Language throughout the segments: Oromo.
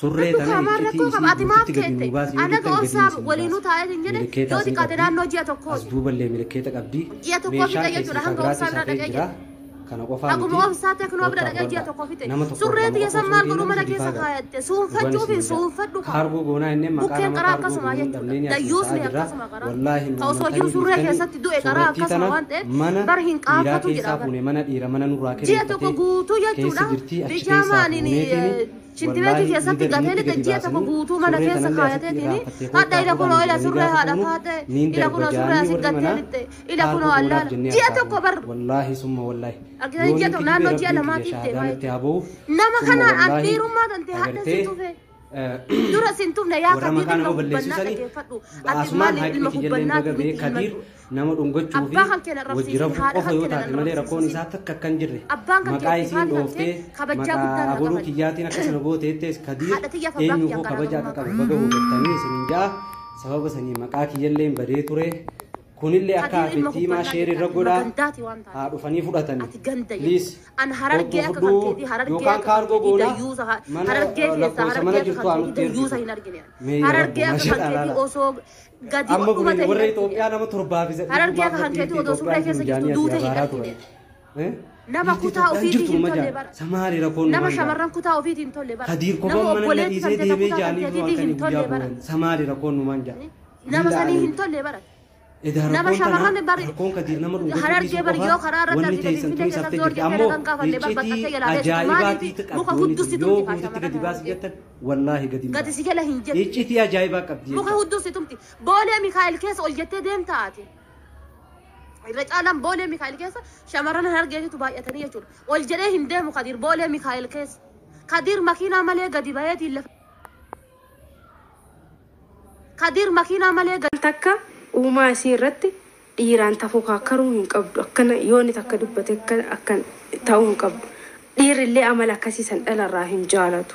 سريت أنا أنا كأوساب ولينو تاعي تنجني لو تكاتنا نوجي أتوكل أسدوب اللي ملكيتك أبدي جي أتوكل في تيجي جرا هم كأوساب لا كان أقفا أقوم أوساب تكنوا أبدا جي أتوكل في تيجي سريت يا سمال كلو ما نجي سكايت سوم فجوا في سوم فدوا خارجو جونا إني ما كان ما كان كسمة يجي دايوس لي كسمة كرا والله كأوساب يجي سريت يا ست دو إكرا كسمة وانت برهين كافو جرا من إيرا من نورا جي أتوكل جوتو يجي جرا بيجامان إني شنتيباتي كيسة تقاتل تجيه تكو بوتو ما نكيسة خايته تيني هذا إلى كونه إلى سورة هذا فاته إلى كونه سورة سكتة إلى كونه الله جيه تكو بر والله ثم والله أكيد جيه تكو نانو جيه لما تيجي نما خنا أكيد ما تنتهي هذا سيتوفه دورا سنتم نيا كبير المقبلات كيفتو أسمان هاي المقبلات كبير nama dhungachuufi wajjira qofa yoo taate malee rakkoon isaa takka kan jirre maqaa isiin dhooftee maqaa aboluu kiyyaatiin akkasuma gooteettees Kadiir eenyuufuu kabaja akka qabu baga hubattanii isiniin ja'a sababa sanii maqaa kiyyallee badee ture kunillee akka afettiimaa sheer irra godhaa haa dhufanii fudhatanii liis yookaan kaargoo goonaa mana lakkoofsa mana jirtu haa nutti ergitu amma kun warra Itoophiyaa nama torbaaf isa harargee kan keetti odoo suuraa keessa jirtu duute hin argine nama kutaa ofiitiin hin tolle bara samaari rakkoon nama shamarran kutaa ofiitiin tolle bara Kadiir kophaan mana dhiisee deemee jaanii waan kan hin samaari rakkoon numaan jaa nama sanii hin tolle bara nama shamarran bari harargee bari yoo karaa irratti argite finfinnee keessa zoorgee kana kan kaafalle babbaqqatee galaalee maaliif muka huddusitumti guututti gadi baasi jettan wallaahi gadi si gala hin jettu iccitii ajaa'ibaa qabdi muka huddusitumti boolee Mikaa'el keessa ol jettee deemta ati irra caalaan boolee Mikaa'el keessa shamarran harargeetitu baay'atanii jechuudha ol jedhee hin deemu Kadiir boolee Mikaa'el keessa Kadiir makiinaa malee gadi baheetiin lafa Kadiir makiinaa malee gadi takka uumaa isii irratti dhiiraan tafuu kaakkaruu hin qabdu akkana yooni takka dubbate akkan ta'uu hin qabdu dhiirrillee amala akkasii san dhalarraa hin jaalatu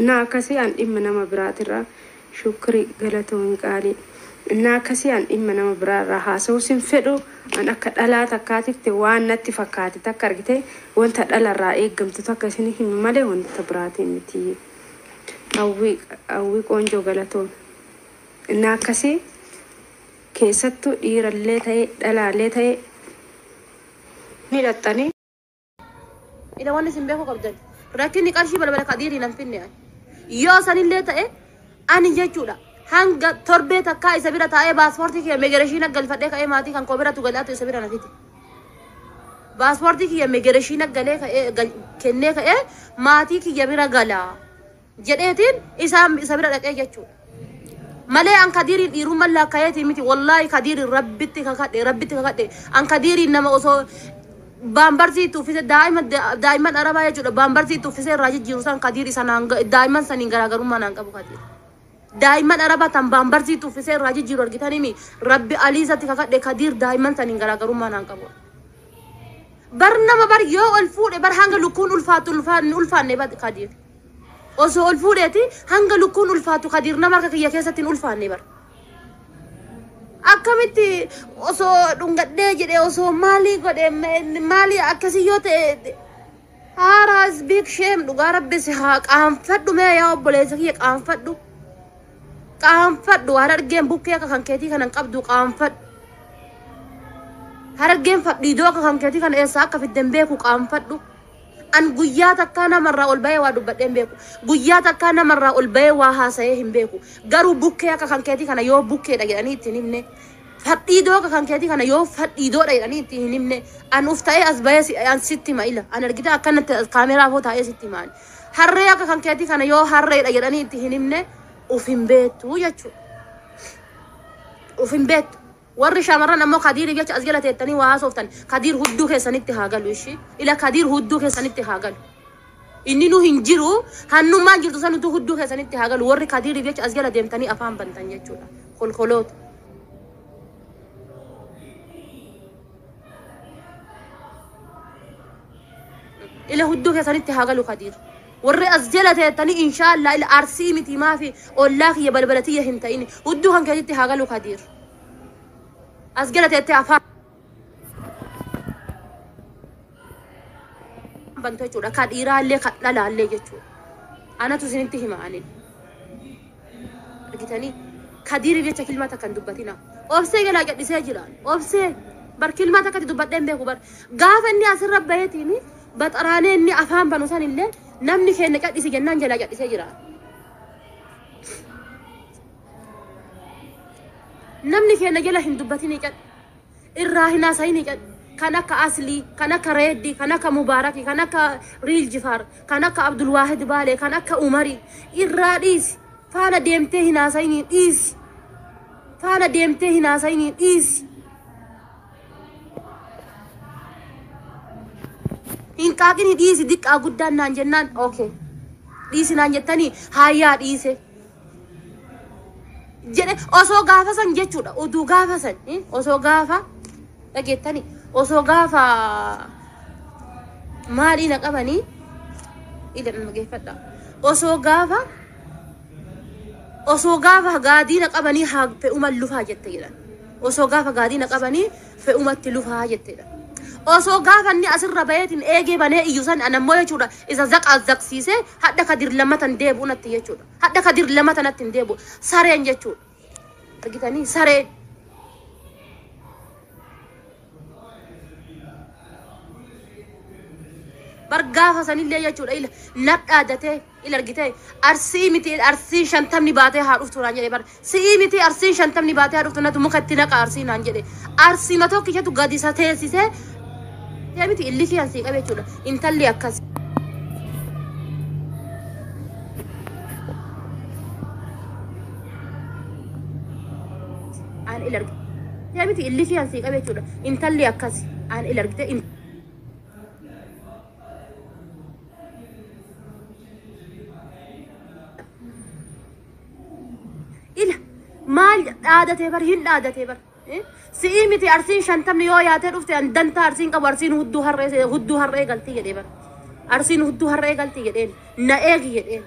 na akkasii an dhimma nama biraatirraa shukrii galatoon qaalii na akkasii an dhimma nama biraarraa haasa'uu sin fedhu an akka dhalaa takkaatitti waan natti fakkaate takka argite wanta dhalarraa eeggamtu takka isin hin malee wanta biraatiin miti hawwii qoonjoo galatoon na akkasii keessattuu dhiirallee ta'ee dhalaallee ta'ee ni dhaxxanii ila wanni sin beeku qabdan rakkinni qarshii balbala Kadiirii nan finne yoo sanillee ta'e ani jechuudha hanga torbee takkaa isa bira taa'ee paaspoortii kiyya immigireeshinii galfadhee ka'ee maatii kan koo biratu galaatu isa bira nafiti paaspoortii kiyya immigireeshinii galee ka'ee kennee ka'ee maatii kiyya bira galaa jedheetiin isa bira dhaqee jechuudha malee an Kadiiriin dhiirummaa laakkayeetii miti wallaahi Kadiiriin rabbitti kakadhe an Kadiiriin nama osoo baambarsii tuufise daa'imman arabaa jechuudha baambarsii tuufise irraa jijjiiru san Kadiir isa daa'imman saniin garaagarummaa naan qabu Kadiir daa'imman arabaa tan baambarsii tuufise irraa jijjiiru argitanii rabbi aliisatti kakadhe Kadiir daa'imman saniin garaagarummaa naan qabu bar nama bar yoo ol fuudhe bar hanga lukkuun ulfaatu ulfaanne Kadiir osoo ol fuudheeti hanga lukkuun ulfaatu Kadiir nama harka kiyya keessatti hin ulfaanne bar akkamitti osoo dhungadhee jedhee osoo maalii godhe maalii akkasii yoo ta'e haaraas biik sheem dhugaa rabbi si haa qaanfadhu mee yaa obboleessa kiyya qaanfadhu harargeen bukkee akka kan keetii kanan qabdu qaanfadhu harargeen fadhiidoo akka kan keetii kana eessaa akka fidden beeku qaanfadhu an guyyaa takkaa namarraa ol bahee waa dubbadheen beeku guyyaa takkaa namarraa ol bahee waa haasa'ee hin beeku garuu bukkee akka kan keetii kana yoo bukkeedha jedhanii ittiin himne fadhiidoo akka kan keetii kana yoo fadhiidoodha jedhanii ittiin hin himne an uf ta'ee as bahee an sitti ma'ila an argite akkanatti kaameraa foo taa'ee sitti ma'ani harree akka kan keetii kana yoo harreedha jedhanii ittiin hin himne uf hin beektu jechuudha uf hin beektu warri shamarran ammoo Kadiir jecha as jala teettanii waa haasoftan Kadiir hudduu keessanitti haa galu ishi ila Kadiir hudduu keessanitti haa galu inni nu hin jiru hannummaan jirtu sanutu hudduu keessanitti haa galu warri Kadiir jecha as jala deemtanii afaan bantan jechuudha kolkoloota ila hudduu keessanitti haa galu Kadiir warri as jala teettanii inshaallah ila arsii miti maafi ollaa kiyya balbalatiyya hin ta'ini hudduu kan keessatti haa galu Kadiir أسجلت أفان بنتو جودا كاد إيران لا لا لي جتو أنا تزنتي معاني رجتني كدير جت كلمة كان دبتنا أوبسي جلا جت سجلان أوبسي بر كلمة كان دبتنا به كبر قاف إني أسر بيتيني بتراني إني أفهم بنوسان اللي نمني كأنك جت سجنان جلا جت سجلان نمني كأنك جلا هندبتني جت الراهنا سايني جت كانك أصلي كانك ريدي كانك مباركي كانك ريل جفار كانك عبد الواحد بالي كانك عمري الرئيس فانا ديمته هنا سايني إيس فانا ديمته هنا سايني إيس إن كاكني إيس ديك أقدان نانجنان أوكي إيس نانجتني هيا إيس جد أسو غافا سن جتشودا أدو غافا سن أسو غافا لقيتني أسو غافا مالي نقبني إلى المجيفة أسو غافا غادي نقبني حق في اللفها جتيلا أسو غافا غادي نقبني في اللفها جتيلا أسو غافا إني أسر بيت إيجي بني إيوسان أنا مويا شودا إذا زق سيسه حتى كدير لما تنديبو نتيه شودا حتى كدير لما تنديبو سارين جتشود لقيتني سارين برغافا سن اللي يجود إلى نقادته إلى رجته أرسي متي أرسي شنتم نباته هارف توران جدي بر سي متي أرسي شنتم نباته هارف تنا تمكتنا كأرسي نانجدي أرسي ما تو كيشة تقادي ساتة سيسه يا متي اللي كي أنسي كبي جودا إنت اللي أكاس عن إلى رجته يا متي اللي كي أنسي كبي جودا إنت اللي أكاس عن إلى رجته مال عادة بر هند عادة بر سيمتي أرسين شنتم نيو ياتر أفتي أن دنتا أرسين كبرسين هدو هرّي غلطي جدي بر أرسين هدو هرّي غلطي جدين نأجي جدين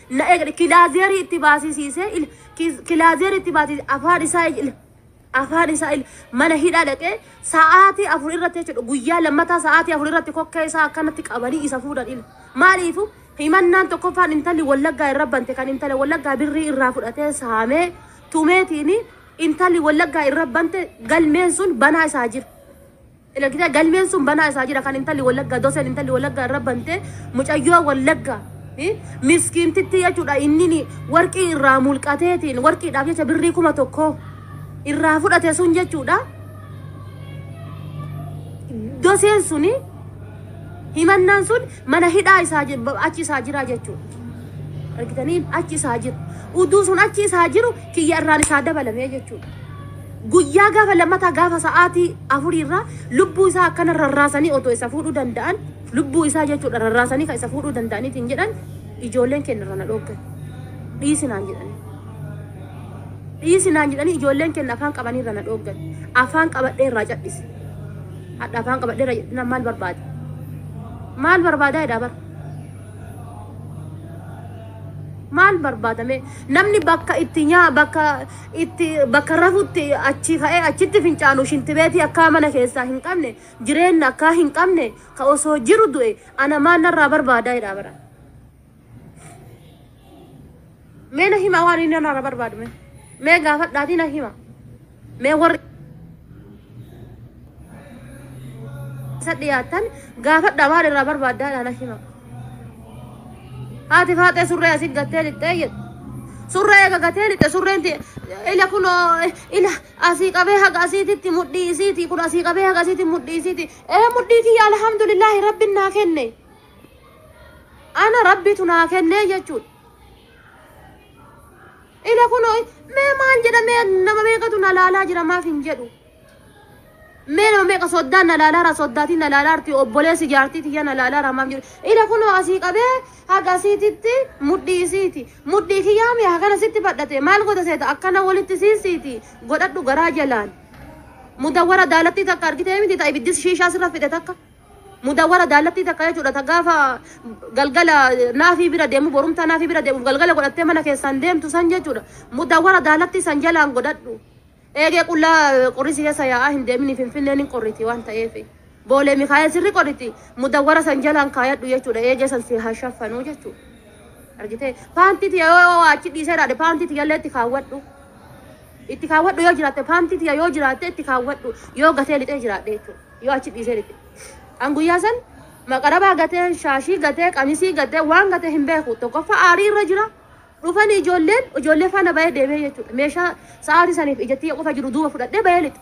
نأجي كلازير اتباسي سيسه كلازير اتباسي أفار إسرائيل من هيدا لك ساعاتي أفريرة تجد غيا لما تا ساعاتي أفريرة كوكا إسا كانت تكابني إسا فودا إل ما ريفو himannan tokko faan intalli wallaggaa irra bante kan intala wallaggaa birrii irraa fudhatee saamee tumeetiini intalli wallaggaa irra bante galmeen sun banaa isaa jira. Ilaalchite galmeen sun banaa isaa jira kan intalli wallaggaa doseen intalli wallaggaa irra bante mucayyoo wallaggaa miskiintitti jechuudha inni warqii irraa mulqateetiin warqiidhaaf jecha birrii 1,000 irraa fudhate sun jechuudha. Doseen suni himannan sun mana hidhaa isaa achi isaa jira jechuudha. Argitanii achi isaa jiru. Uduu sun achi isaa jiru kiyya irraan isaa dabalamee jechuudha. Guyyaa gaafa lammataa gaafa sa'aatii 4 irraa lubbuu isaa akkana rarraasanii otoo isa fuudhuu danda'an lubbuu isaa jechuudha rarraasanii kan isa fuudhuu danda'aniitiin jedhan ijoolleen keenya irra na dhooggan. Dhiisinaan jedhanii. Dhiisinaan jedhanii ijoolleen keenya afaan qabanii irra na dhooggan. Afaan qabadhee irraa cadhise. Hadha afaan qabadhee irra jedhina maal barbaade? Maal barbaada dabar maal barbaadame namni bakka itti bakka rafutti achi ka'ee achitti fincaanu shintibeeti akka mana keessaa hin qabne jireenya akka hin qabne ka osoo jiru du'e ana maal narraa barbaada dabara mee na hima waan inni narraa barbaadu mee gaafadhaatii na hima mee warri sadiyatan gafat damar irra barbaada ana hima hati faate surre asig gatel tayet surre ga gatel te surre ente ila kuno ila asi qabe haga asiti muddi isiti kuno asi qabe haga asiti muddi isiti muddi ki alhamdulillah rabbina kenne ana rabbituna kenne jechud ila kuno me man jeda me nama me katuna lala jira ma fin jedu meno me ka soddan nalala ra soddati nalala arti obbolesi jaarti tiya nalala ra mam jiru ila kuno asi qabe haga sititti muddi kiyami haga sitti badate mal goda seta akkana walitti sisiti godaddu gara jalan mudawwara dalatti takka argite miti ta ibiddis shisha sirra fide takka mudawwara dalatti takka jechuudha ta gaafa galgala naafi bira deemu borumta naafi bira deemu galgala godhatte mana keessan deemtu san jechuudha mudawwara dalatti san jalaan godaddu إيه كلها قريسي يا سيا هندمني في فنان قريتي وانت إيه بولي ميخايل سري قريتي مدورة سنجلان كايات ويجود إيه سنسيها شافنو جتو أرجعتي فانتي تيا يو أكيد يصير ada فانتي تيا اللي تكاوت دو itikaawwadhu yoo jiraatte faamtiiti yoo jiraatte itikaawwadhu yoo gatee lixee jiraadhe jechuudha yoo achi dhiisee lixee an guyyaa san maqarabaa gatee shaashii gatee qamisii gatee waan gatee hin beeku tokkoffaa aarii irra jira dhufanii ijoollee faana bahee deemee jechuudha meeshaa sa'aatii saniif ijattii qofa jiru duuba fudhadhee bahee lixe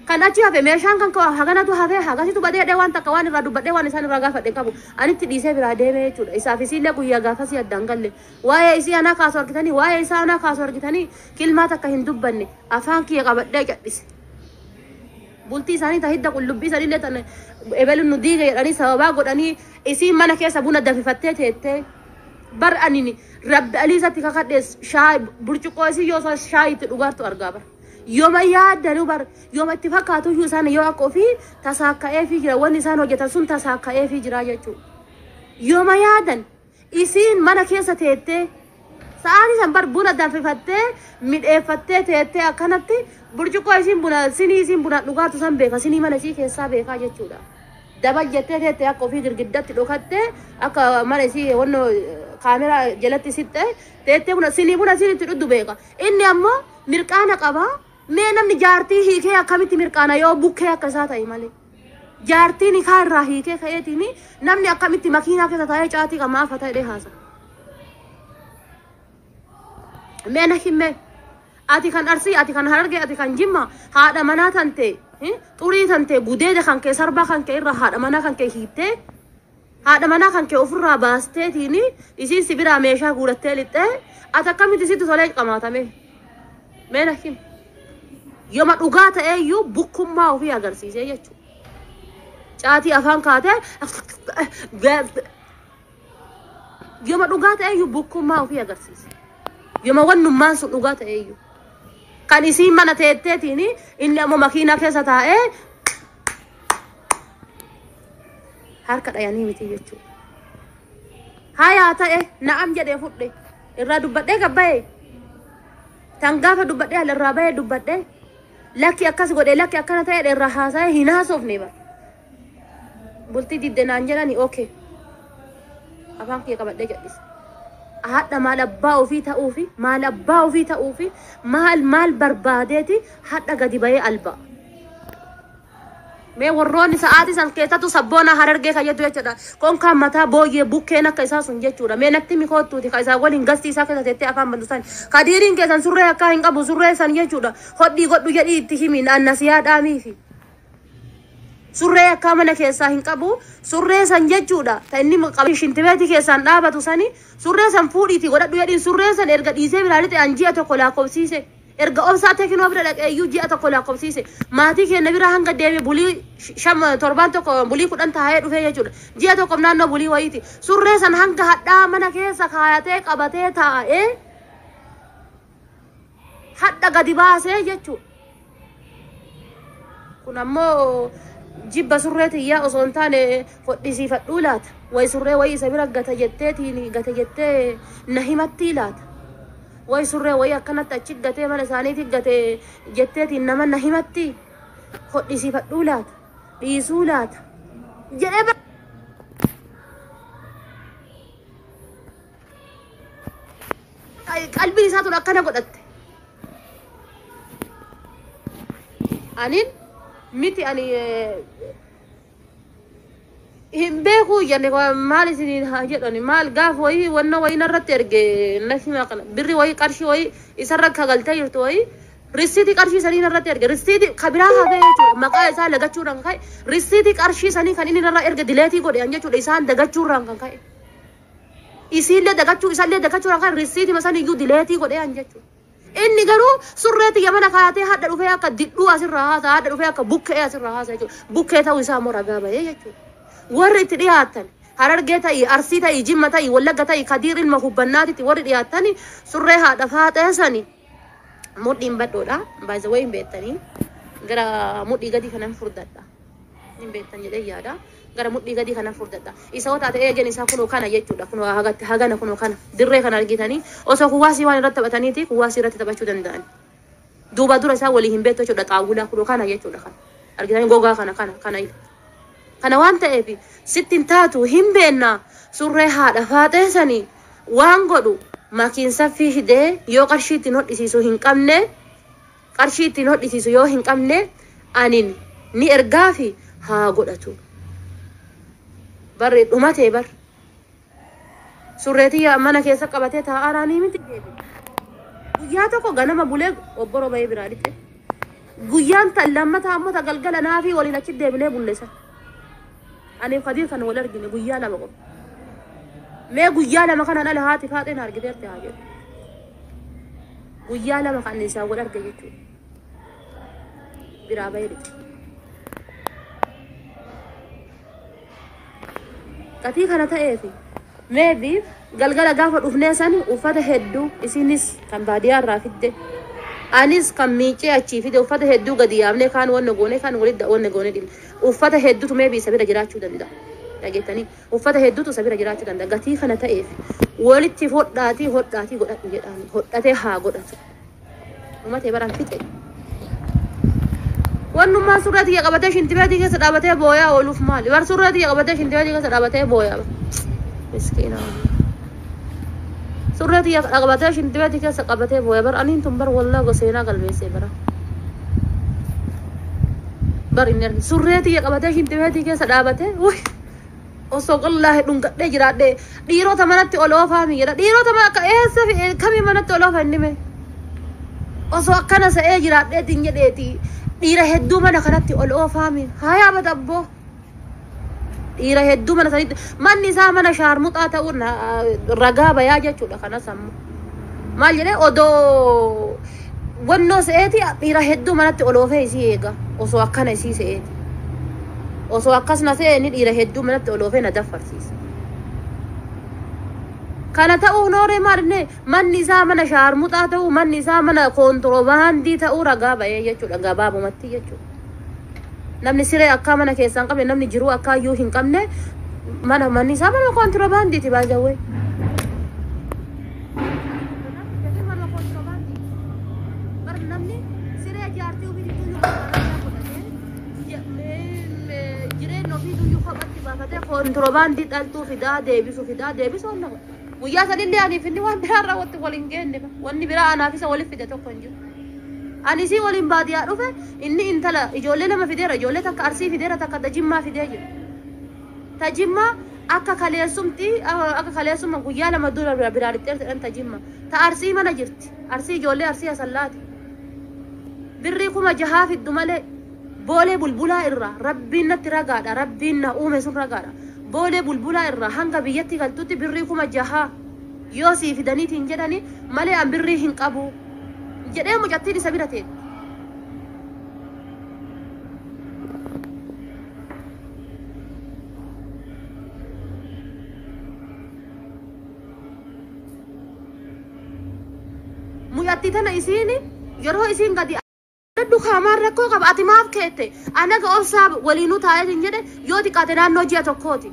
kan achi hafe meeshaan kan haganatu hafe hagasitu badee waan takka waan irraa dubbadhee waan isaan irraa gaafadhe qabu anitti dhiisee biraa deemee jechuudha isaaf isiillee guyyaa gaafasii addaan galle waa'ee isii anaa kaasuu argitanii waa'ee isaa anaa kaasuu argitanii kilmaa takka hin dubbanne afaan kiyya qabadhee cadhise bultii isaanii tahidda qullubbii isaaniillee tan ebeluun nu diiga jedhanii sababaa godhanii isii mana keessa buna dafifattee teettee bar anini rabbi aliisatti kakadhees shaay burcuqqoo isii yoo shaay itti dhugaartu argaa bara yooma yaaddanuu bar yooma itti fakkaatu iyyuu isaan yoo akka ofii tasaakka'eefii jira wanni isaan hojjetan sun tasaakka'eefii jira jechuudha yooma yaadan isiin mana keessa teettee sa'aatii san bar buna danfifattee midheeffattee teettee akkanatti burcuqqoo isiin buna sinii isiin buna dhugaatu san beeka sinii mana isii keessaa beekaa jechuudha dabal jettee teettee akka ofii girgiddatti dhokattee akka mana isii wanno kaameraa jalatti sitte teettee buna sinii itti dhudhu beeka inni ammoo mirqaana qabaa mee namni jaartii hiikee akkamitti mirqaana yoo bukkee akka isaa ta'e malee jaartiin hiikaa irraa hiikee ka'eetiin namni akkamitti makiinaa keessa taa'ee caatii qamaa afa ta'ee haasa mee na himme ati kan arsii ati kan harargee ati kan jimma haadha manaa kan ta'e xurii kan ta'e gudeeda kan kee sarbaa kan kee irraa haadha manaa kan kee hiittee haadha manaa kan kee ofirraa baasteetiin isiin sibiraa meeshaa guurattee lixxee ati akkamitti sitti tolee qamaatame mee na himme yooma dhugaa ta'eeyyuu bukkummaa ofii agarsiisee jechuudha. Caatii afaan kaatee yooma dhugaa ta'eeyyuu bukkummaa ofii agarsiise. Yooma wannummaan sun dhugaa ta'eeyyuu. Kan isiin mana teetteetiin inni ammoo makiinaa keessa taa'ee harka dhayanii miti jechuudha. Hayaa ta'e na'am jedhee fudhe irraa dubbadhee gabba'ee tan gaafa dubbadhee alirraa bahee dubbadhee lakki akkas godhe lakki akkana ta'e irraa haasa'ee hin haasofne bara bultii diddenaan jedhani okay afaan kiyya qabadhee jedhise haadha maal abbaa ofii ta'uufi maal abbaa ofii ta'uufi maal barbaadeeti haadha gadi bahee alba mee warroonni sa'aatii san keessattuu sabboona harargee kayyatu jechuudha konkaan mataa booyyee bukkeen akka isaa sun jechuudha mee natti mikoottuuti ka isaa waliin gastii isaa keessa teettee afaan bantu san kadiiriin keessan surree akka hin qabu surree san jechuudha hodhii godhu jedhii itti himi naannasiyaa dhaamiifi surree akka mana keessaa hin qabu surree san jechuudha ta inni qabu shintibeetii keessaan dhaabatu sani surree san fuudhiiti godhadhu jedhiin surree san erga dhiisee bilaalite anji'a tokko laakobsiise erga obsaa tekinoo bira dhaqeeyyuu ji'a tokko laakobsiise maatii keenya bira hanga deeme bulii torbaan tokko bulii 10 taa'ee dhufee jechuudha ji'a tokko naannoo bulii wayiiti surree san hanga hadhaa mana keessa kaayatee qabatee taa'ee hadha gadi baasee jechuudha kun ammoo jibba surree tiyyaa osoo hin taane hodhisiifadhuu laata way surree way isa bira gata jettee na himatti laata way surree way akkanatti achi gatee mana isaaniiti gatee jetteetiin nama na himatti hodhisiifadhuu laata dhiisuu laata jedhee qalbii isaatu akkana godhatte anin miti ani hin beeku jenne maal isin jedhani maal gaaf wayi wanna wayi narratti erge nashima kana birri wayi qarshi wayi isarra kagaltee jirtu wayi risiiti qarshii sanii narratti erge risiiti kabiraa hafee jechuudha maqaa isaa lagachuudhaan ka'e risiiti qarshii sanii kan inni narra erge dileetii godhe jechuudha isaan dagachuudhaan kan ka'e isiillee dagachuu isaallee dagachuudhaan kan risiiti masan iyyuu dileetii godhe jechuudha inni garuu surreeti yamana kaayatee hadda dhufee akka didduu asirraa haasa hadda dhufee akka bukkee asirraa haasa jechuudha bukkee ta'uu isaa immoo ragaa bahee jechuudha warri itti dhiyaatan harargee ta'ii arsii ta'ii jimma ta'ii wallagga ta'ii kadiir ilma hubbannaatitti warri dhiyaatanii surree haadha faaxeessanii mudhiin baddoodha baay'ee wayin beektanii gara mudhii gadi kanan furdadha hin beektan jedhee yaada gara mudhii gadi kanan furdadha isa wata ta'ee eegen isaa kunoo kana jechuudha kunoo hagana kunoo kana dirree kana argitanii osoo kuwaasii waan irratti taphataniiti kuwaasii irratti taphachuu danda'an دوبا دورا سا ولي هم بيتو شودا طاولا كلو كان يجودا كان أرجعني غوغا كان وانت إبي ستين تاتو هم بينا سورة هذا فاتحني وانغدو ما كين سفيه ده يو قرشي تنود إسيسو هنكمنه قرشي تنود إسيسو يو هنكمنه أنين ni ergaafi haa godhatu barri dhumate bar surreetii mana keessa qabatee taa'aa ni miti guyyaa tokko ganama bulee obboro bayee biraa dhite guyyaan tan lammataa ammoo ta galgala naafi waliin achi deebinee bulleessa ani Khadir kan wal argine guyyaa lama qofa mee guyyaa lama kana dhala haati faaxeen argiteerti haa jedhu guyyaa lama kan isaa wal arge jechuudha biraa bayee dhite katii kana ta'eefi maybe galgala gaafa dhufnee sani uffata hedduu isinis kan baadiyyaa irraa fidde anis kan miicee achii fide uffata hedduu gadi yaabnee kaan wanna goone kaan walitti wanna goone dhimma uffata hedduutu maybe isa bira jiraachuu danda'a dhageettanii uffata hedduutu isa bira jiraachuu danda'a gatii kana ta'eefi walitti hodhaatii godhatu jedhani hodhatee haa godhatu uummatee baraan fixe wannummaa surratii qabatee shintibeetii keessa dhaabatee booyaa ooluuf maali bar surratii qabatee shintibeetii keessa dhaabatee booyaa miskiina surratii qabatee shintibeetii keessa qabatee booyaa bar aniin tun bar wallaa goseenaa galmeessee bar inni surratii qabatee shintibeetii keessa dhaabatee osoo qallaahe dhungadhee jiraadhee dhiirota manatti ol oofaa miidha dhiirota mana akka eessa kamii manatti ol oofa inni mee osoo akkana sa'ee jiraadhee dinjedheetii dhiira hedduu mana kanatti ol oofaami haa yaabata abboo dhiira hedduu mana sanitti manni isaa mana shaarmuxaa ta'uun ragaa bayaa jechuudha kanas ammoo maal jedhee odoo wannoo se'eeti dhiira hedduu manatti ol oofee isii eega osoo akkana isii se'eeti osoo akkasna se'e inni dhiira hedduu manatti ol oofee na daffarsiisa kana ta'uu nooree maalinne manni isaa mana shaarmuxaa ta'uu manni isaa mana koontiroobaandii ta'uu ragaa bayee jechuudha gabaabumatti jechuudha namni siree akka mana keessaa hin qabne namni jiruu akka iyyuu hin qabne manni isaa mana koontiroobaandiiti baajawwee namni siree jaartii jireenya ofii iyyuu kophatti baafatee koontiroobaandii dhaltuu fidaa deebisuu guyyaa sadillee aniif inni waan biraa raawwatti waliin geenne wanni biraa anaaf isa waliif fide tokko hin jiru ani isii waliin baadiyyaa dhufe inni intala ijoollee lama fideera ijoollee takka arsii fideera takka tajimmaa fidee jiru tajimmaa akka kaleessumma guyyaa lama dura biraa dhixxeerti dhan tajimma ta arsii mana jirti arsii ijoollee arsii asallaati birrii 6,000 fiddu malee boolee bulbulaa irraa rabbiin natti ragaadha rabbiin na uume sun ragaadha boolee bulbulaa irraa hanga biyyatti galtutti birrii 6,000 yoo sii fidaniitiin jedhani malee an birrii hin qabu jedhee mucattiin isa bira ta'e mucattii tana isiini yeroo isiin gadi dukkaamaan rakkoo qaba ati maaf keette anaga obsaa waliinuu taa'eetiin jedhe yoo xiqqaate naannoo ji'a tokkooti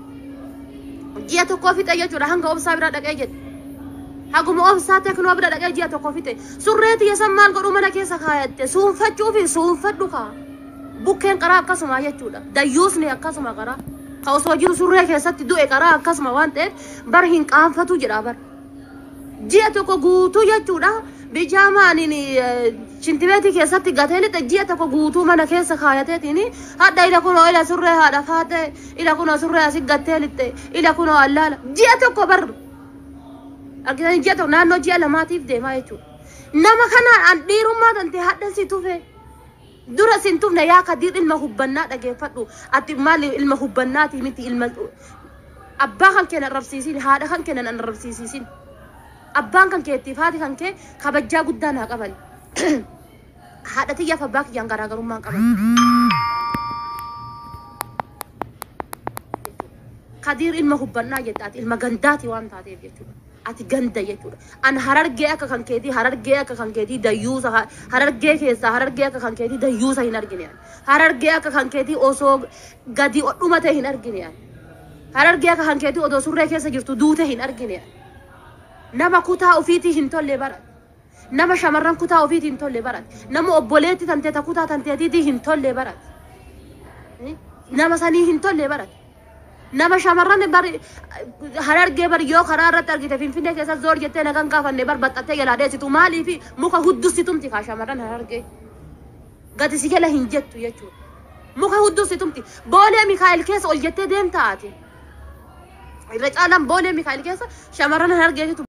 ji'a tokkoo fixe jechuudha hanga obsaa bira dhaqee jedhe haguma obsaa teknoo bira dhaqee ji'a tokkoo fixe surreetii yasan maal godhu mana keessa kaayatte suunfachuu fi suunfadhu kaa bukkeen qaraa akkasuma jechuudha dayyuusni akkasuma qaraa ka osoo jiru surree keessatti du'e qaraa akkasuma waan ta'eef bar hin qaanfatu jedha bar ji'a tokko guutuu jechuudha bijaamaan shintibeetii keessatti gatee lixe ji'a tokko guutuu mana keessa kaayateetiin hadda ila kunoo ila surree haadha faate ila kunoo surree asi gattee lixe ila kunoo allaala ji'a tokko bar argitanii ji'a tokko naannoo ji'a lamaatiif deemaa jechuudha nama kanaan an dhiirummaa tante hadda si tufe dura sin tufne yaa Khadir ilma hubbannaa dhageeffadhu ati maali ilma hubbannaati miti ilma abbaa kan keenya arrabsiisin haadha kan keenya an arrabsiisisin abbaan kan keettiif haati kan kee kabajaa guddaa naa qaban haadha tiyyaaf abbaa kiyyaan garaagarummaan qaban Khadir ilma hubbannaa jettaati ilma gandaati waan taateef jechuudha ati ganda jechuudha an harargee akka kan keetii dayyuusa harargee keessaa harargee akka kan keetii dayyuusa hin argine harargee akka kan keetii osoo gadi dhumate hin argine harargee akka kan keetii odoo surree keessa jirtu duute hin argine nama kutaa ofiitii hin tolle bara nama shamarran kutaa ofiitii hin tolle barate nama obboleetti tantee ta kutaa tanteetiitii hin tolle barate nama sanii hin tolle barate nama shamarran bari harargee bari yoo karaa irratti argite finfinnee keessa zoor jettee nagaan gaafanne bar baxxattee jalaa deessitu maaliifi muka huddusitumti kaa shamarran harargee gati si jala hin jettu jechuudha muka huddusitumti boolee Mikaa'el keessa ol jettee deemta ati irra caalaan boolee Mikaa'el keessa shamarran harargeetitu